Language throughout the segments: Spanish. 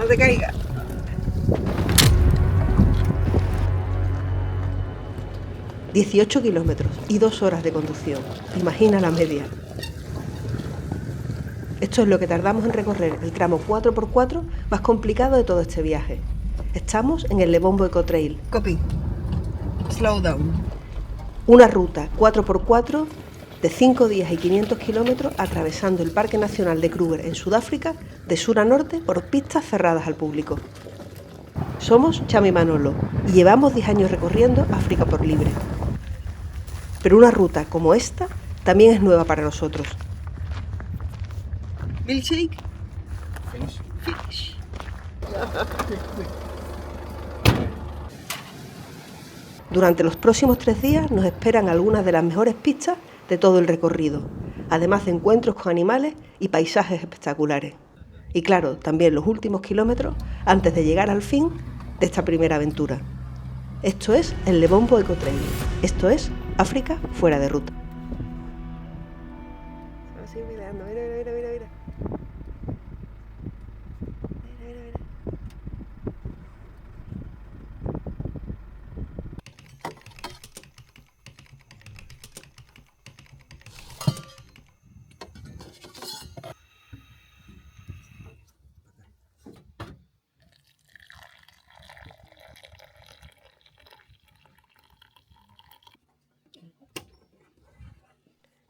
No te caigas. ...18 kilómetros y 2 horas de conducción. Imagina la media. Esto es lo que tardamos en recorrer el tramo 4x4 más complicado de todo este viaje. Estamos en el Lebombo Eco Trail. Copy. Slow down. Una ruta 4x4 de 5 días y 500 kilómetros atravesando el Parque Nacional de Kruger en Sudáfrica de sur a norte por pistas cerradas al público. Somos Chami y Manolo y llevamos 10 años recorriendo África por libre. Pero una ruta como esta también es nueva para nosotros. Milkshake. Finish. Durante los próximos 3 días nos esperan algunas de las mejores pistas de todo el recorrido, además de encuentros con animales y paisajes espectaculares. Y claro, también los últimos kilómetros antes de llegar al fin de esta primera aventura. Esto es el Lebombo Eco Trail. Esto es África fuera de ruta.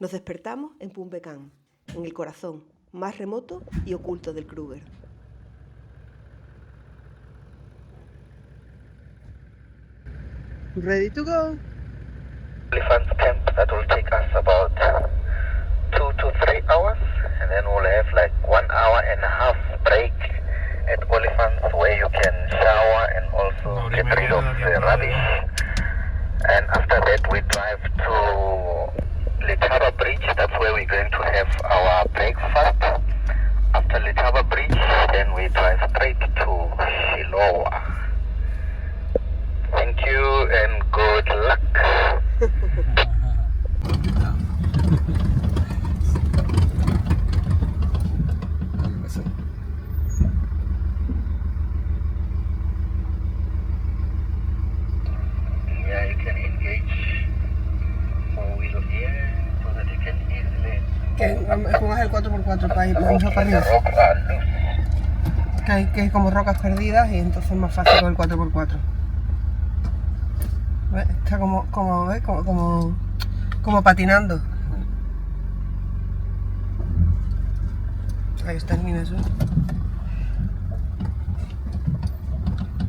Nos despertamos en Pumbekan, en el corazón más remoto y oculto del Kruger. Ready to go. Elephant camp that will take us about 2 to 3 hours, and then we'll have like 1 hour and a half break at Oliphants where you can shower and also get rid of the rubbish. And after that we drive to Letaba Bridge. That's where we're going to have our breakfast. After Letaba Bridge, then we drive straight to Shilowa. Thank you and good luck. Yeah, you can engage 4-wheel here so that you can easily. ¿Cómo es el 4x4 para ir para arriba? Que hay como rocas perdidas y entonces es más fácil con el 4x4. Está como patinando. Ahí termina eso.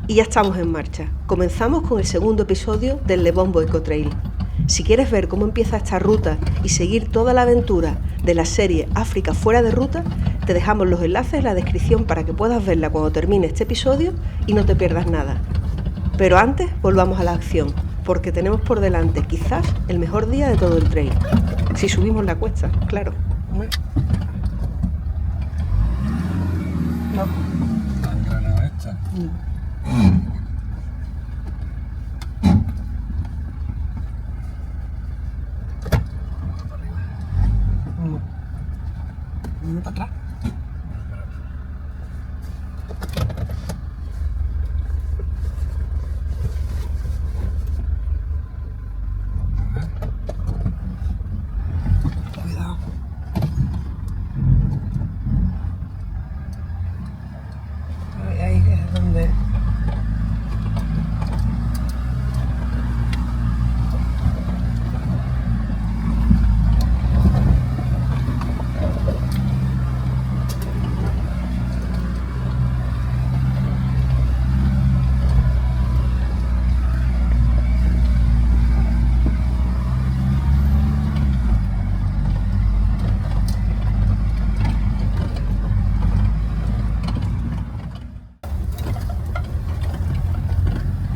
Y ya estamos en marcha. Comenzamos con el segundo episodio del Lebombo Eco Trail. Si quieres ver cómo empieza esta ruta y seguir toda la aventura de la serie África fuera de ruta, te dejamos los enlaces en la descripción para que puedas verla cuando termine este episodio y no te pierdas nada. Pero antes volvamos a la acción, porque tenemos por delante quizás el mejor día de todo el trail. Si subimos la cuesta, claro. No. ¿Han granado esta? Uno para atrás. Cuidado. Ahí es donde...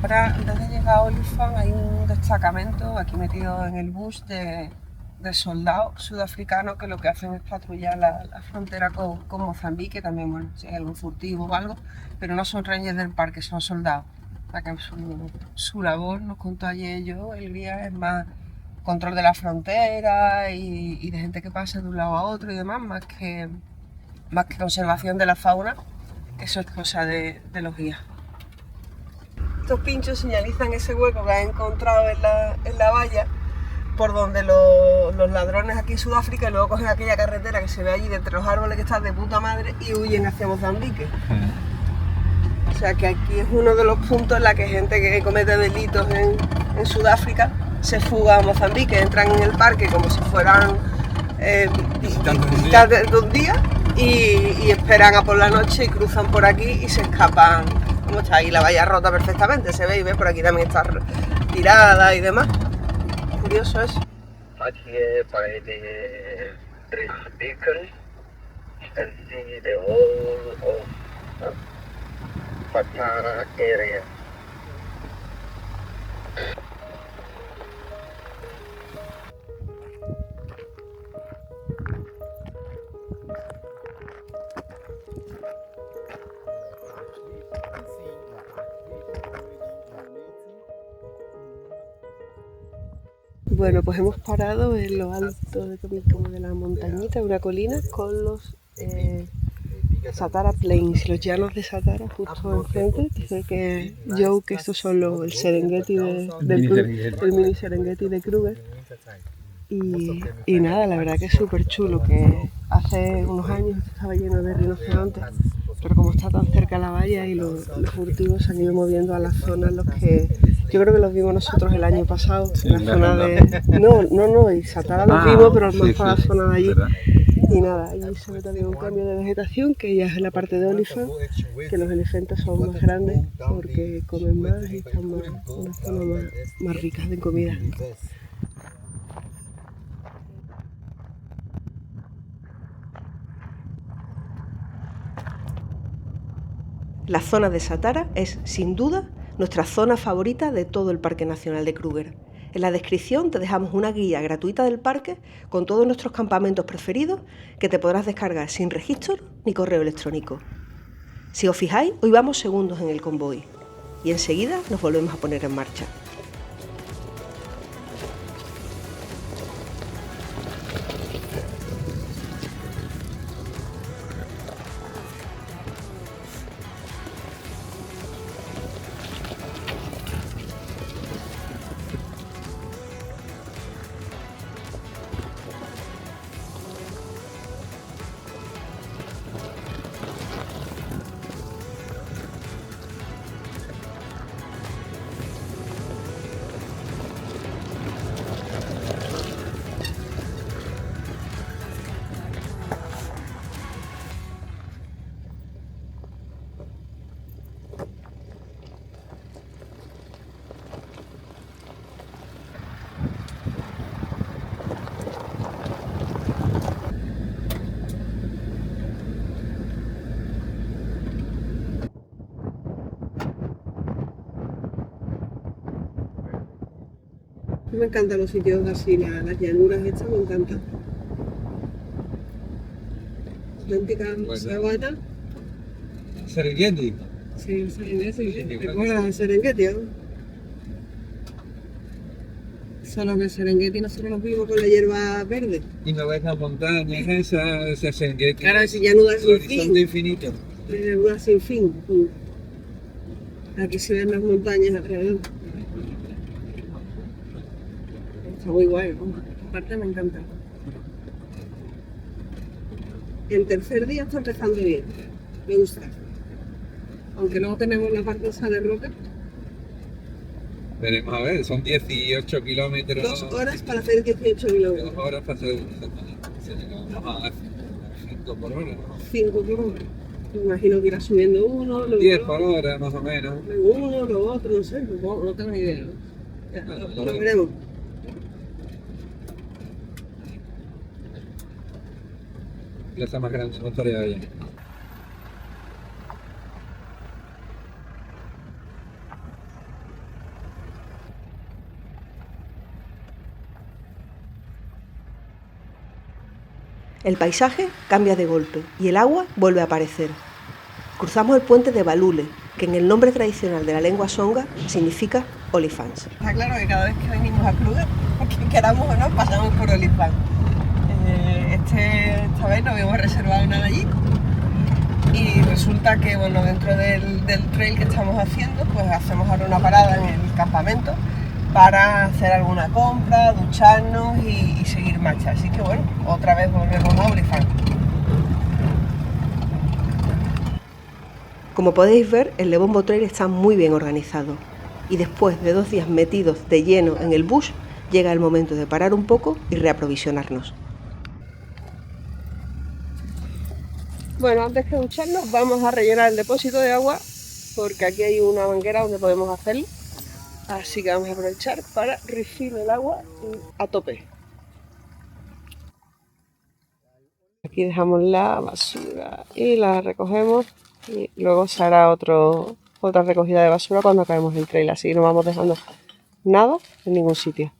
Ahora, antes de llegar a Oliphant, hay un destacamento aquí metido en el bush de soldados sudafricanos que lo que hacen es patrullar la frontera con Mozambique, también, bueno, si hay algún furtivo o algo, pero no son rangers del parque, son soldados. O sea que su labor, nos contó ayer yo, el guía, es más control de la frontera y de gente que pasa de un lado a otro y demás, más que conservación de la fauna. Eso es cosa de los guías. Estos pinchos señalizan ese hueco que han encontrado en la valla, por donde los ladrones aquí en Sudáfrica y luego cogen aquella carretera que se ve allí de entre los árboles que están de puta madre y huyen hacia Mozambique. O sea que aquí es uno de los puntos en los que gente que comete delitos en Sudáfrica se fuga a Mozambique, entran en el parque como si fueran visitantes de un día y esperan a por la noche y cruzan por aquí y se escapan. Como está ahí la valla rota perfectamente, se ve y ve, por aquí también está tirada y demás. Curioso eso. Out here by the Drift Beacon and see the whole of Satara area. Bueno, pues hemos parado en lo alto como de la montañita, una colina, con los Satara Plains, los llanos de Satara justo enfrente. Dice que Joe, que estos son el Serengeti el mini Serengeti de Kruger. Y nada, la verdad que es súper chulo, que hace unos años estaba lleno de rinocerontes, pero como está tan cerca la valla y los furtivos se han ido moviendo a las zonas en los que yo creo que los vimos nosotros el año pasado, en la zona de... No, y Satara los vimos, pero más para la zona de allí. Y nada, allí se ve también un cambio de vegetación, que ya es en la parte de Oliphant, que los elefantes son más grandes porque comen más y están más, unas zonas más ricas de comida. La zona de Satara es, sin duda, nuestra zona favorita de todo el Parque Nacional de Kruger. En la descripción te dejamos una guía gratuita del parque con todos nuestros campamentos preferidos que te podrás descargar sin registro ni correo electrónico. Si os fijáis, hoy vamos segundos en el convoy y enseguida nos volvemos a poner en marcha. Me encantan los sitios así, las llanuras estas me encantan. Auténtica sabana. Serengeti. Sí, Serengeti. ¿Recuerdas el Serengeti? Solo que el Serengeti nosotros nos vimos con la hierba verde. Y no ves las montañas ese Serengeti. Claro, ese llanuras sin fin. Horizonte infinito. Llanuras sin fin. Aquí se ven las montañas alrededor. Está muy guay, ¿no? Aparte me encanta. El tercer día está empezando bien. Me gusta. Aunque luego tenemos la parte esa de roca. Veremos a ver, son 18 kilómetros. 2 horas para hacer 18 kilómetros. 2 horas para hacer. Vamos a 5 por hora. 5 por hora. Me imagino que irá subiendo uno, luego 10 por hora, más o menos. luego uno, luego otro, no sé, no tengo ni idea. Ya, lo veremos. La está más grande, no estaría allá. El paisaje cambia de golpe y el agua vuelve a aparecer. Cruzamos el puente de Balule, que en el nombre tradicional de la lengua songa significa Oliphants. Está claro que cada vez que venimos a Kruger, que queramos o no, pasamos por Oliphants. Esta vez no habíamos reservado nada allí Y resulta que, bueno, dentro del trail que estamos haciendo, pues hacemos ahora una parada en el campamento para hacer alguna compra, ducharnos y seguir marcha. Así que bueno, otra vez volvemos a Olifant. Como podéis ver, el Lebombo Trail está muy bien organizado. Y después de 2 días metidos de lleno en el bush, llega el momento de parar un poco y reaprovisionarnos. Bueno, antes que ducharnos vamos a rellenar el depósito de agua porque aquí hay una manguera donde podemos hacerlo. Así que vamos a aprovechar para refill el agua a tope. Aquí dejamos la basura y la recogemos y luego se hará otra recogida de basura cuando acabemos el trail. Así que no vamos dejando nada en ningún sitio.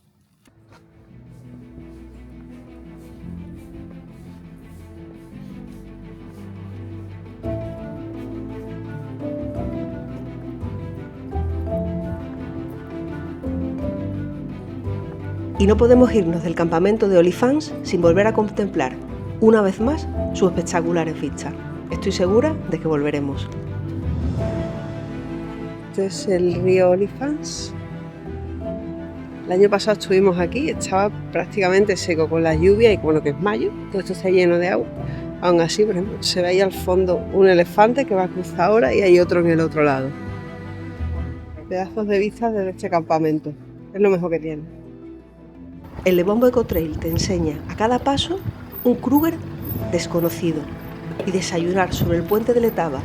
Y no podemos irnos del campamento de Olifants sin volver a contemplar, una vez más, sus espectaculares vistas. Estoy segura de que volveremos. Este es el río Olifants. El año pasado estuvimos aquí, estaba prácticamente seco con la lluvia y bueno, que es mayo, todo esto está lleno de agua. Aún así, por ejemplo, se ve ahí al fondo un elefante que va a cruzar ahora y hay otro en el otro lado. Pedazos de vistas desde este campamento, es lo mejor que tiene. El Lebombo Eco Trail te enseña a cada paso un Kruger desconocido y desayunar sobre el puente de Letaba,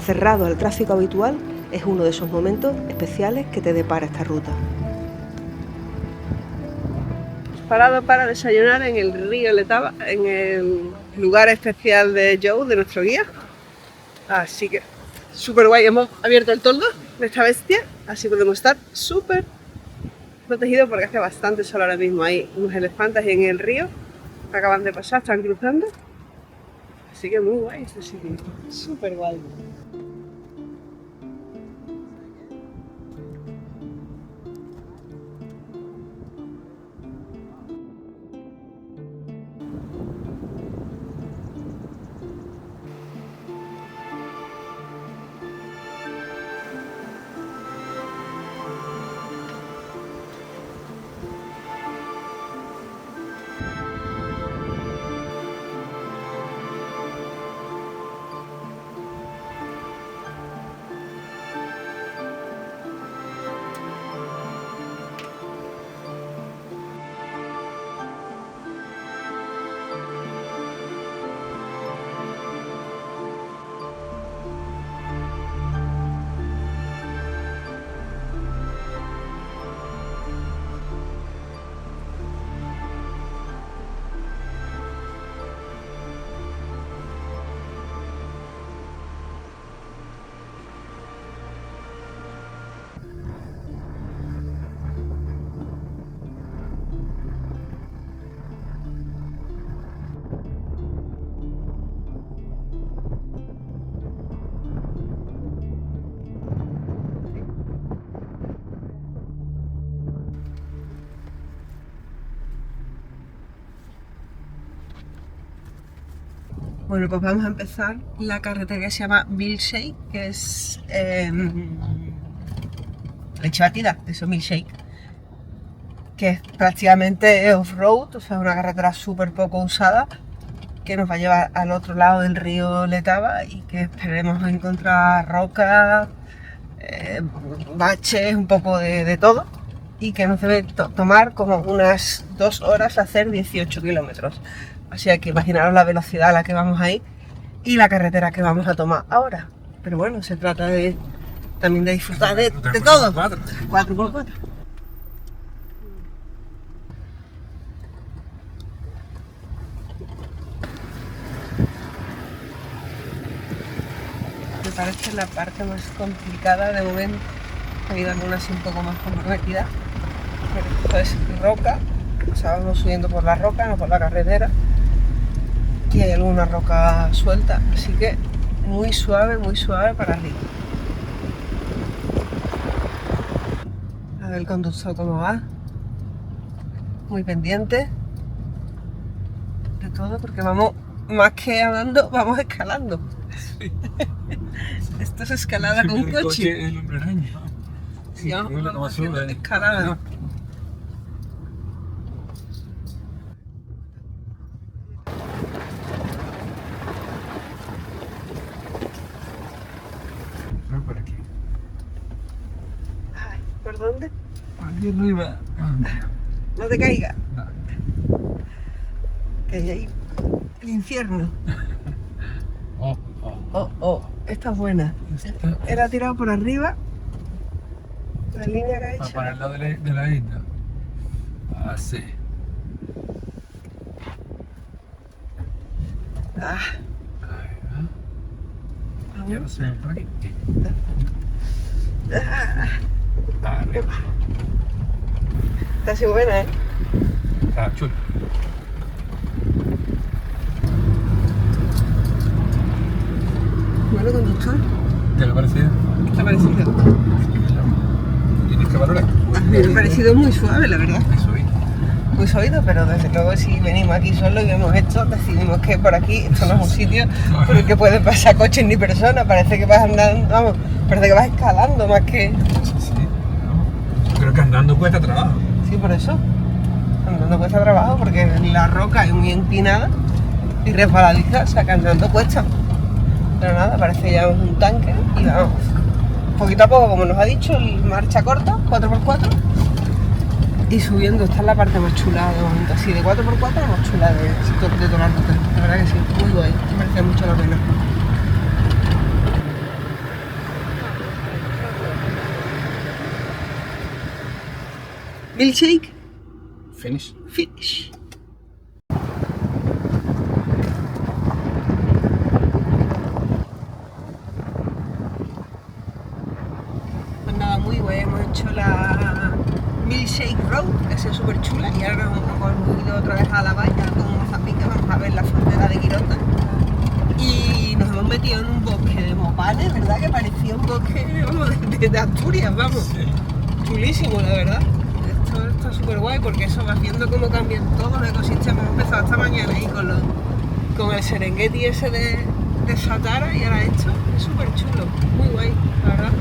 cerrado al tráfico habitual, es uno de esos momentos especiales que te depara esta ruta. Parado para desayunar en el río Letaba, en el lugar especial de Joe, de nuestro guía. Así que súper guay, hemos abierto el toldo de esta bestia, así podemos estar súper protegido porque hace bastante sol ahora mismo. Hay unos elefantes ahí en el río que acaban de pasar, están cruzando, así que muy guay este sitio, súper guay. Bueno, pues vamos a empezar la carretera que se llama Milkshake, que es leche batida, eso, Milkshake, que es prácticamente off-road, o sea, una carretera súper poco usada, que nos va a llevar al otro lado del río Letaba y que esperemos encontrar rocas, baches, un poco de todo, y que nos debe tomar como unas 2 horas hacer 18 kilómetros. Así que imaginaros la velocidad a la que vamos a ir y la carretera que vamos a tomar ahora. Pero bueno, se trata también de disfrutar de todo. 4x4. Me parece la parte más complicada de momento. Hay algunas un poco más comprometidas. Pero esto es roca. O sea, vamos subiendo por la roca, no por la carretera. Y hay alguna roca suelta, así que muy suave para arriba. A ver el conductor cómo va. Muy pendiente de todo porque vamos, más que andando, vamos escalando. Esto es escalada con El coche. es el hombre araña. Sí, vamos Mira cómo haciendo sube. escalada. No, por aquí. Ay, ¿por dónde? Aquí arriba. No te caigas. No. Que hay ahí el infierno. Oh. Oh, esta es buena. Era tirado por arriba. La línea que ha hecho. Para el lado de la isla. Así. Ah, Ya no sé, por aquí. ah, Arriba. está así buena, ¿eh? Está chulo. Bueno, conductor. ¿Qué le ha parecido? ¿Qué te ha parecido? Tienes que valorar. Me ha parecido muy suave, la verdad. Eso es. Muy suavido, pero desde luego si venimos aquí solos y vemos esto, decidimos que por aquí esto no es un sitio por el que pueden pasar coches ni personas. Parece que vas andando, vamos, parece que vas escalando más que... Sí. No. Yo creo que andando cuesta trabajo. Sí, por eso. Andando cuesta trabajo porque la roca es muy empinada y resbaladiza, o sea que andando cuesta. Pero nada, parece que llevamos un tanque y vamos. Poquito a poco, como nos ha dicho, marcha corta, 4x4. Y subiendo, esta es la parte más chula de momento. Así de 4x4 la más chula de toda la ruta. La verdad que sí, muy guay. Me merece mucho la pena. Milkshake. Finish. Finish. Pues nada, muy guay. Hemos hecho la Milkshake Road, que ha sido súper chula. Y ahora nos hemos ido otra vez a la valla con Mozambique. Vamos a ver la frontera de Quirota. Y nos hemos metido en un bosque de mopales, ¿verdad? Que parecía un bosque, vamos, de Asturias, vamos. Sí. Chulísimo, la verdad. Esto está súper guay porque eso va viendo cómo cambian todos los ecosistemas. Hemos empezado esta mañana ahí con el Serengeti ese de Satara y ahora esto es súper chulo, muy guay, la verdad.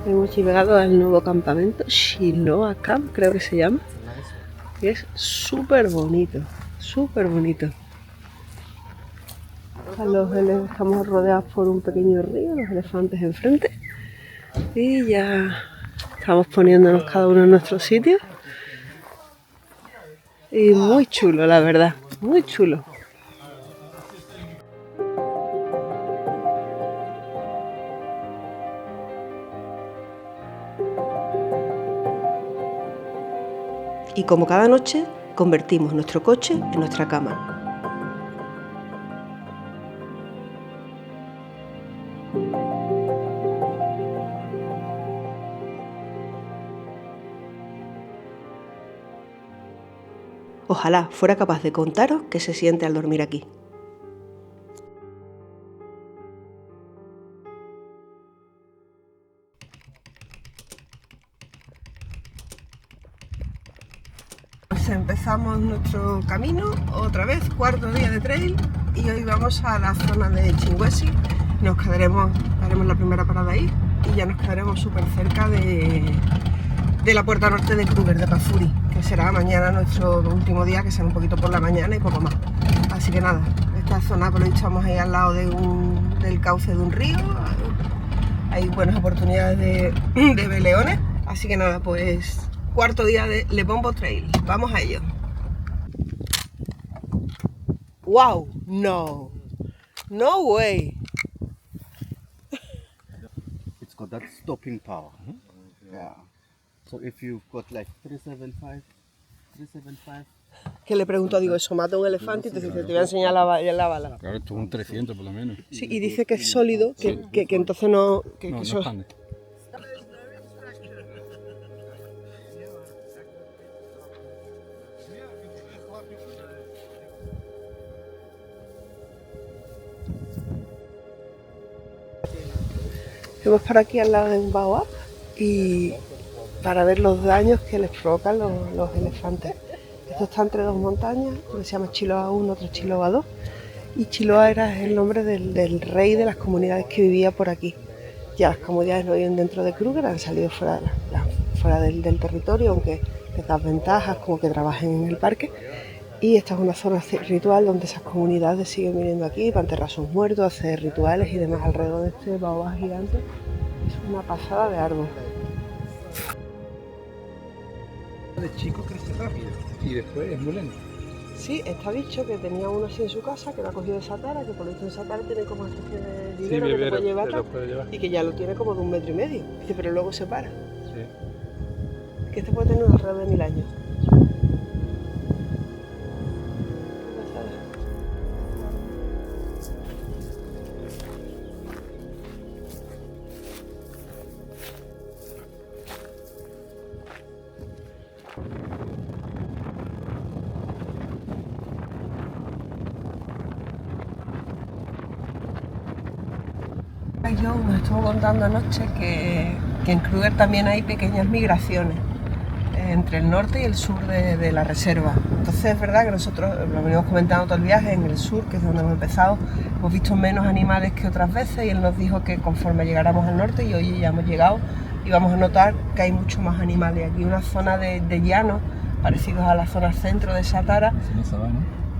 Hemos llegado al nuevo campamento, Shiloh Camp, creo que se llama. Y es súper bonito, súper bonito. Estamos rodeados por un pequeño río, los elefantes enfrente. Y ya estamos poniéndonos cada uno en nuestro sitio. Y muy chulo, la verdad, muy chulo. Y como cada noche, convertimos nuestro coche en nuestra cama. Ojalá fuera capaz de contaros qué se siente al dormir aquí. Pues empezamos nuestro camino, otra vez, cuarto día de trail, y hoy vamos a la zona de Chingüesi. Haremos la primera parada ahí y ya nos quedaremos súper cerca de la puerta norte de Kruger, de Pafuri, que será mañana nuestro último día, que será un poquito por la mañana y poco más. Así que nada, esta zona, por lo dicho, estamos ahí al lado del cauce de un río, hay buenas oportunidades de ver leones, así que nada, pues cuarto día de Le Bombo Trail, vamos a ello. Wow, no. No way. It's got that stopping power. Yeah. So if you've got like 375. Que le pregunto, digo, eso mata a un elefante y te dice, te voy a enseñar la bala. Claro, esto es un 300 por lo menos. Sí, y dice que es sólido, que entonces no... Que No eso... expande. Hemos parado aquí al lado de un baobab y para ver los daños que les provocan los elefantes. Esto está entre dos montañas, uno se llama Chiloa 1, otro Chiloa 2. Y Chiloa era el nombre del rey de las comunidades que vivía por aquí. Ya las comunidades no viven dentro de Kruger, han salido fuera del territorio, aunque les da ventajas como que trabajen en el parque. Y esta es una zona ritual donde esas comunidades siguen viniendo aquí para enterrar sus muertos, hacer rituales y demás alrededor de este baobab gigante. Es una pasada de árbol. De chico crece rápido. Y después es muy lento. Sí, está dicho que tenía uno así en su casa, que lo ha cogido de Satara, que por lo visto en Satara tiene como una especie de vivero que te puede llevar, y que ya lo tiene como de 1,5 metros. Dice, pero luego se para. Sí. Que este puede tener alrededor de 1000 años. Yo nos estuvo contando anoche que en Kruger también hay pequeñas migraciones entre el norte y el sur de la reserva. Entonces es verdad que nosotros lo venimos comentando todo el viaje, en el sur, que es donde hemos empezado, hemos visto menos animales que otras veces y él nos dijo que conforme llegáramos al norte, y hoy ya hemos llegado, y vamos a notar que hay mucho más animales. Aquí una zona de llano, parecidos a la zona centro de Satara,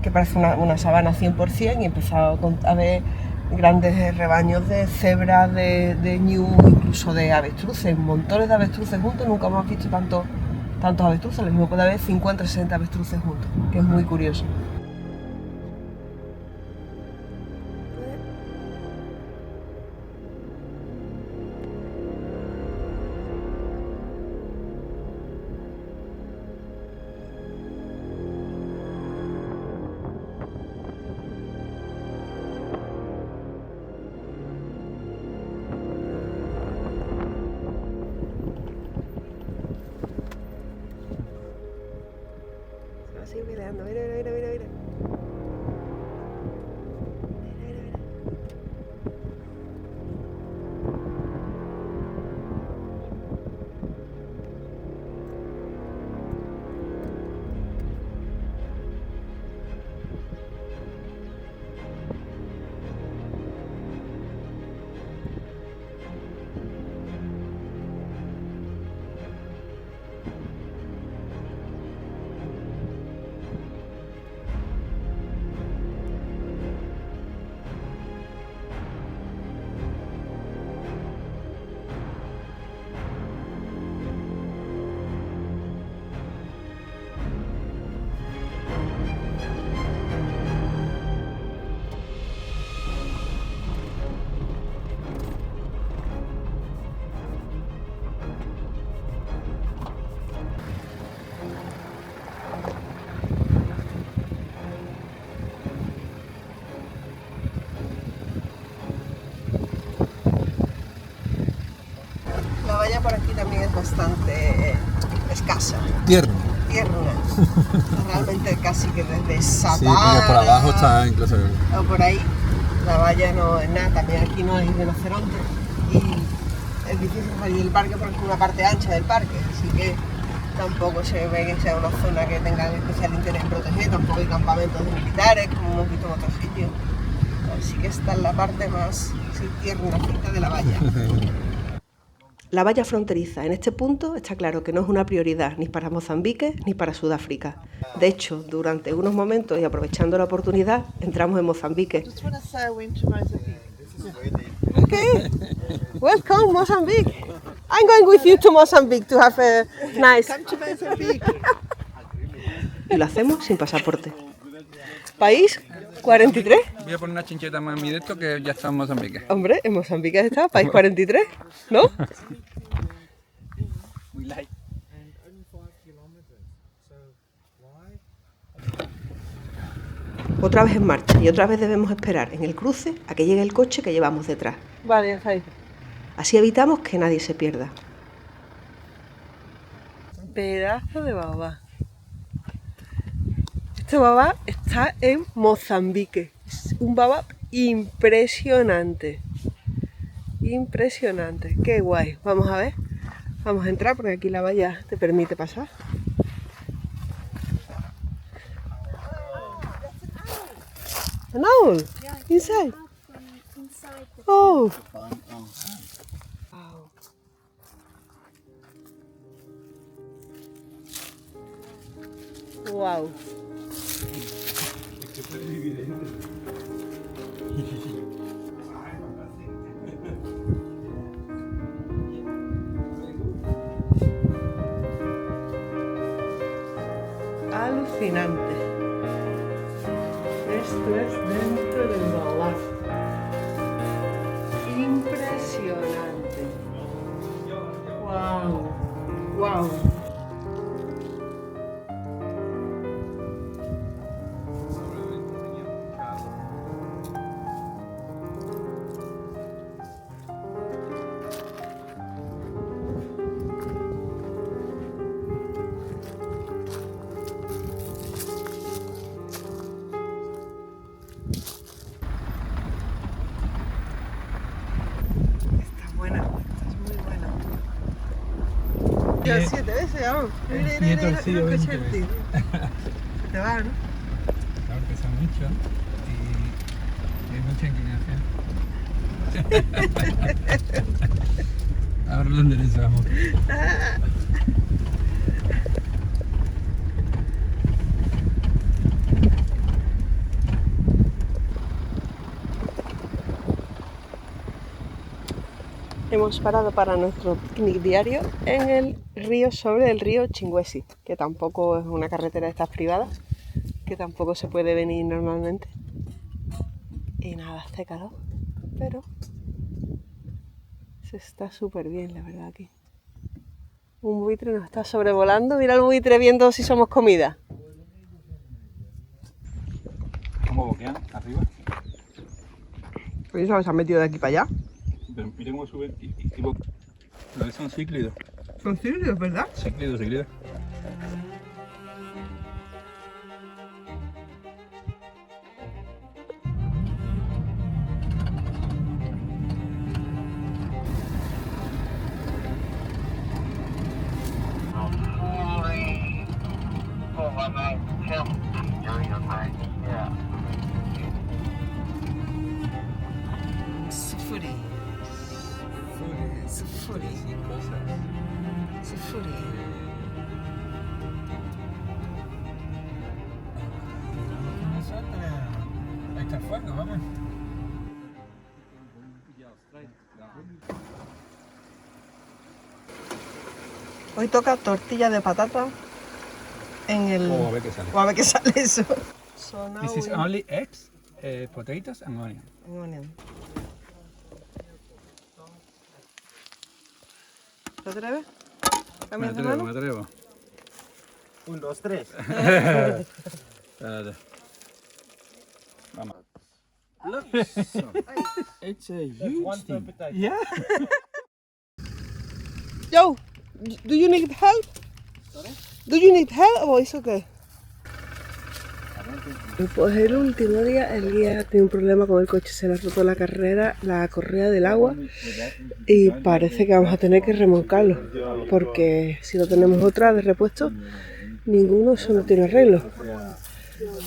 que parece una sabana 100%, y he empezado a ver grandes rebaños de cebras, de ñu, incluso de avestruces, montones de avestruces juntos. Nunca hemos visto tantos avestruces, lo mismo puede haber 50 o 60 avestruces juntos, que es muy curioso. Así mirando, mira. La valla por aquí también es bastante escasa. Tierno. Realmente casi que desde Satara, Sí, como por abajo está incluso. o por ahí, la valla no es nada. También aquí no hay rinoceronte y es difícil salir del parque porque es una parte ancha del parque, así que tampoco se ve que sea una zona que tenga especial interés en proteger. Tampoco hay campamentos militares como hemos visto en otros sitios, así que esta es la parte más tiernacita de la valla. La valla fronteriza en este punto está claro que no es una prioridad ni para Mozambique ni para Sudáfrica. De hecho, durante unos momentos y aprovechando la oportunidad, entramos en Mozambique. Okay, welcome Mozambique. I'm going with you to Mozambique to have a nice. Y lo hacemos sin pasaporte. País ¿43? Voy a poner una chincheta más en mi dedo que ya está en Mozambique. Hombre, en Mozambique está, país 43, ¿no? Otra vez en marcha y otra vez debemos esperar en el cruce a que llegue el coche que llevamos detrás. Vale, ya está ahí. Así evitamos que nadie se pierda. Pedazo de babá. Este babá está en Mozambique. Es un babá impresionante. Impresionante. Qué guay. Vamos a ver. Vamos a entrar porque aquí la valla te permite pasar. An owl? Inside? Oh! Wow. Alucinante. Esto es dentro del babá. Impresionante. Wow. Wow. Ya 7 veces, vamos. Y he torcido 20 Se veces. te va, ¿no? Claro, pesa mucho y hay mucha inclinación. Ahora lo enderezamos. Hemos parado para nuestro picnic diario en el río, sobre el río Chingüesi, que tampoco es una carretera de estas privadas, que tampoco se puede venir normalmente. Y nada, hace calor, pero se está súper bien, la verdad, aquí. Un buitre nos está sobrevolando, mira el buitre viendo si somos comida. ¿Cómo boquean? ¿Arriba? Pues se han metido de aquí para allá. Pero mira cómo sube y boquea. Pero son cíclidos. Son cíclidos, ¿verdad? Cíclidos. Ahí está el fuego, vamos. Hoy toca tortilla de patata en el... Oh, a ver qué sale. O a ver qué sale eso. This is only eggs, potatoes and onion. ¿Te atreves? Me ¿Cambias de atrevo, mano? me atrevo. 1, 2, 3. Espérate. Vamos. Look, it's a huge thing. Yeah. Joe, do you need help? Sorry? Do you need help o it's okay? Pues el último día el guía tiene un problema con el coche, se le ha roto la correa del agua y parece que vamos a tener que remolcarlo porque si no tenemos otra de repuesto, ninguno eso no tiene arreglo.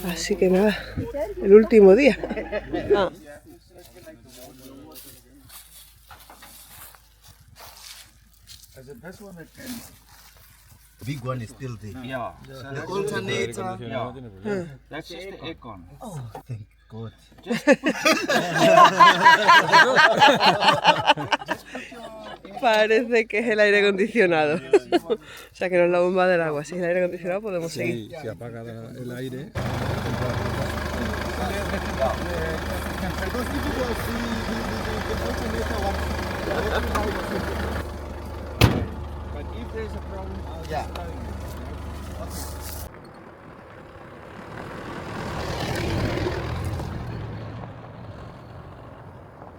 Así que nada, el último día. Ah. Big one is still there. Yeah. The alternator. Yeah. That's just the aircon. Oh, thank God. Parece que es el aire acondicionado. O sea que no es la bomba del agua. Si es el aire acondicionado podemos seguir. Si apaga el aire. But if there is a problem, I'll Yeah. just tell you. Okay.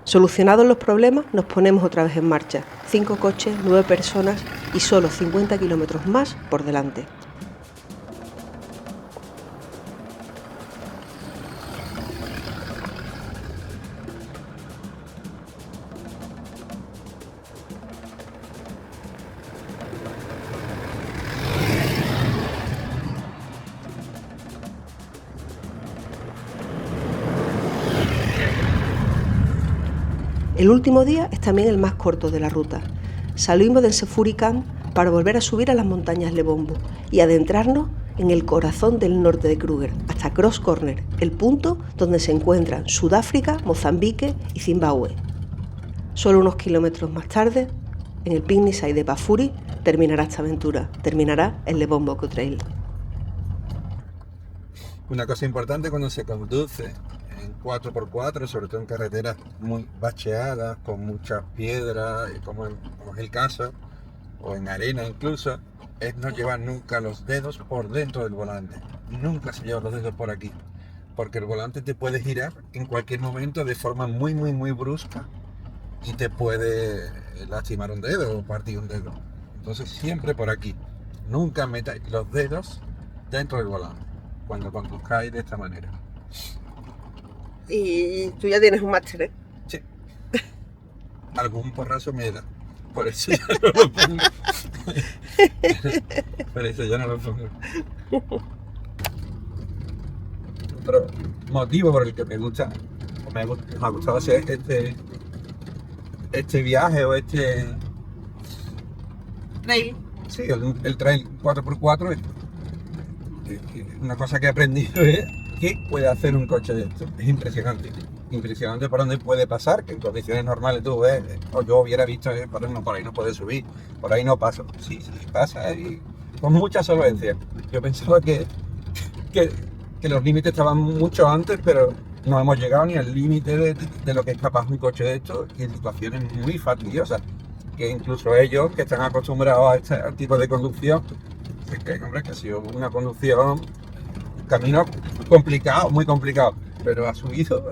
Solucionados los problemas, nos ponemos otra vez en marcha. 5 coches, 9 personas y solo 50 kilómetros más por delante. El último día es también el más corto de la ruta. Salimos del Sefuri Camp para volver a subir a las montañas Lebombo y adentrarnos en el corazón del norte de Kruger, hasta Cross Corner, el punto donde se encuentran Sudáfrica, Mozambique y Zimbabue. Solo unos kilómetros más tarde, en el Picnic Site de Pafuri, terminará esta aventura, terminará el Lebombo Eco Trail. Una cosa importante cuando se conduce en 4x4, sobre todo en carreteras muy bacheadas, con muchas piedras, como es el caso, o en arena incluso, es no llevar nunca los dedos por dentro del volante. Nunca se llevan los dedos por aquí, porque el volante te puede girar en cualquier momento de forma muy brusca y te puede lastimar un dedo o partir un dedo. Entonces siempre por aquí. Nunca metáis los dedos dentro del volante cuando conduzcáis de esta manera. Y tú ya tienes un máster, ¿eh? Sí. Algún porrazo me da. Por eso ya no lo pongo. Por eso ya no lo pongo. Otro motivo por el que me ha gustado hacer este viaje o Trail. sí, el trail 4x4 una cosa que he aprendido es que puede hacer un coche de esto. Es impresionante. Impresionante por dónde puede pasar, que en condiciones normales tú ves, o yo hubiera visto, por ahí no puede subir, por ahí no paso. Sí, pasa y con mucha solvencia. Yo pensaba que los límites estaban mucho antes, pero no hemos llegado ni al límite de lo que es capaz un coche de esto y en situaciones muy fastidiosas. Que incluso ellos, que están acostumbrados a este tipo de conducción, es que, hombre, que ha sido una conducción, un camino complicado, muy complicado, pero ha subido,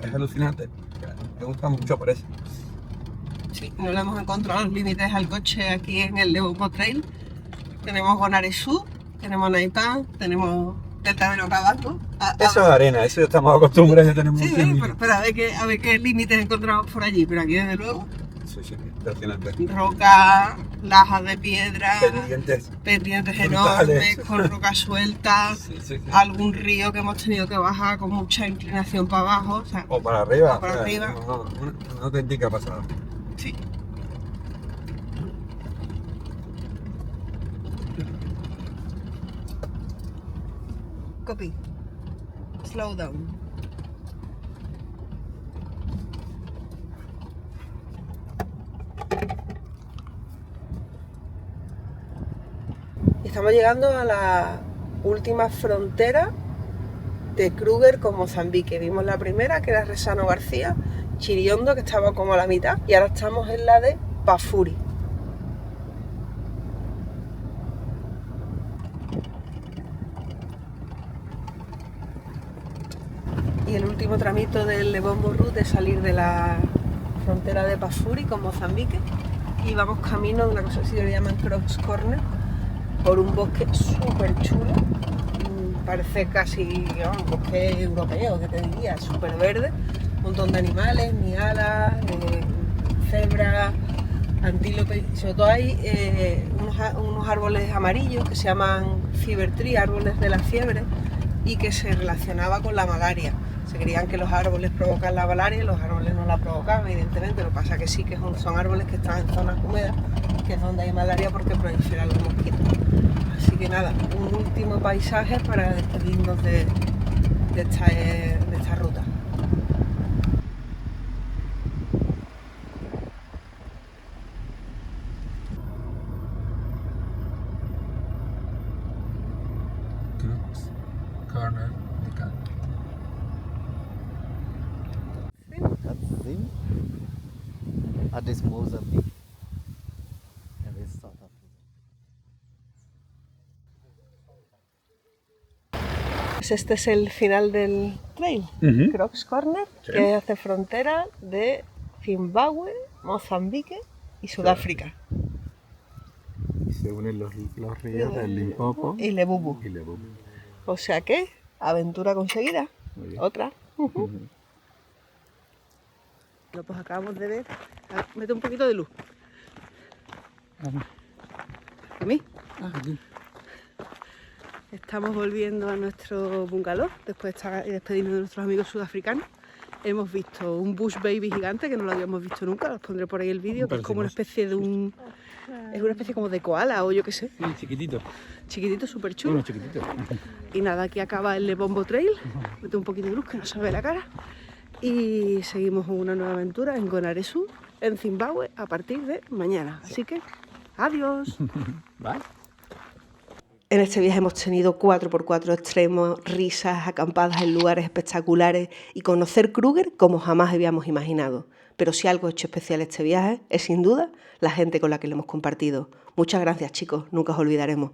es alucinante. Me gusta mucho por eso. Sí, no le hemos encontrado los límites al coche aquí en el Lebombo Trail. Tenemos Gonaresú, tenemos Naipan, tenemos Delta de los Rabascos. Eso es arena, eso estamos acostumbrados, ya tenemos Sí, un pero a ver qué límites encontramos por allí, pero aquí desde luego Sí, impresionante. roca, lajas de piedra, Brutales. pendientes enormes, con roca suelta, Sí. algún río que hemos tenido que bajar con mucha inclinación para abajo, o sea, O para arriba. O para arriba. Una auténtica pasada. sí. Copy. Slow down. Estamos llegando a la última frontera de Kruger con Mozambique. Vimos la primera, que era Resano García, Chiriondo, que estaba como a la mitad, y ahora estamos en la de Pafuri. Y el último tramito del Lebombo Route es salir de la frontera de Pafuri con Mozambique y vamos camino de una cosa así que le llaman Cross Corner, por un bosque súper chulo. Parece casi un bosque europeo, que te diría, súper verde, un montón de animales, mialas, cebras, antílopes, y sobre todo hay unos árboles amarillos que se llaman fever tree, árboles de la fiebre, y que se relacionaba con la malaria. Se creían que los árboles provocan la malaria y los árboles no la provocaban, evidentemente. Lo que pasa que sí que son árboles que están en zonas húmedas, que es donde hay malaria porque proliferan los mosquitos. Así que nada, un último paisaje para despedirnos de esta ruta. Cross Corner de Canto. At this Mozambique. And this South Africa. Pues este es el final del trail, Crocs Corner, Sí. que hace frontera de Zimbabue, Mozambique y Sudáfrica. Y se unen los ríos del Limpopo Y Lebubu. y Lebubu. O sea que, aventura conseguida. Muy bien. Otra. Bueno, pues acabamos de ver. Mete un poquito de luz. ¿A mí? Aquí. Estamos volviendo a nuestro bungalow después de estar y despedirnos de nuestros amigos sudafricanos. Hemos visto un bush baby gigante que no lo habíamos visto nunca. Os pondré por ahí el vídeo, que es como una especie de un... Es una especie como de koala o yo qué sé. Sí, chiquitito. Chiquitito, súper chulo. Bueno, chiquitito. Y nada, aquí acaba el Lebombo Trail. Mete un poquito de luz que no se ve la cara. Y seguimos una nueva aventura en Gonaresu, en Zimbabue, a partir de mañana. Así que, adiós. ¿Va? En este viaje hemos tenido 4x4 extremos, risas, acampadas en lugares espectaculares y conocer Kruger como jamás habíamos imaginado. Pero si algo ha hecho especial este viaje es sin duda la gente con la que lo hemos compartido. Muchas gracias, chicos, nunca os olvidaremos.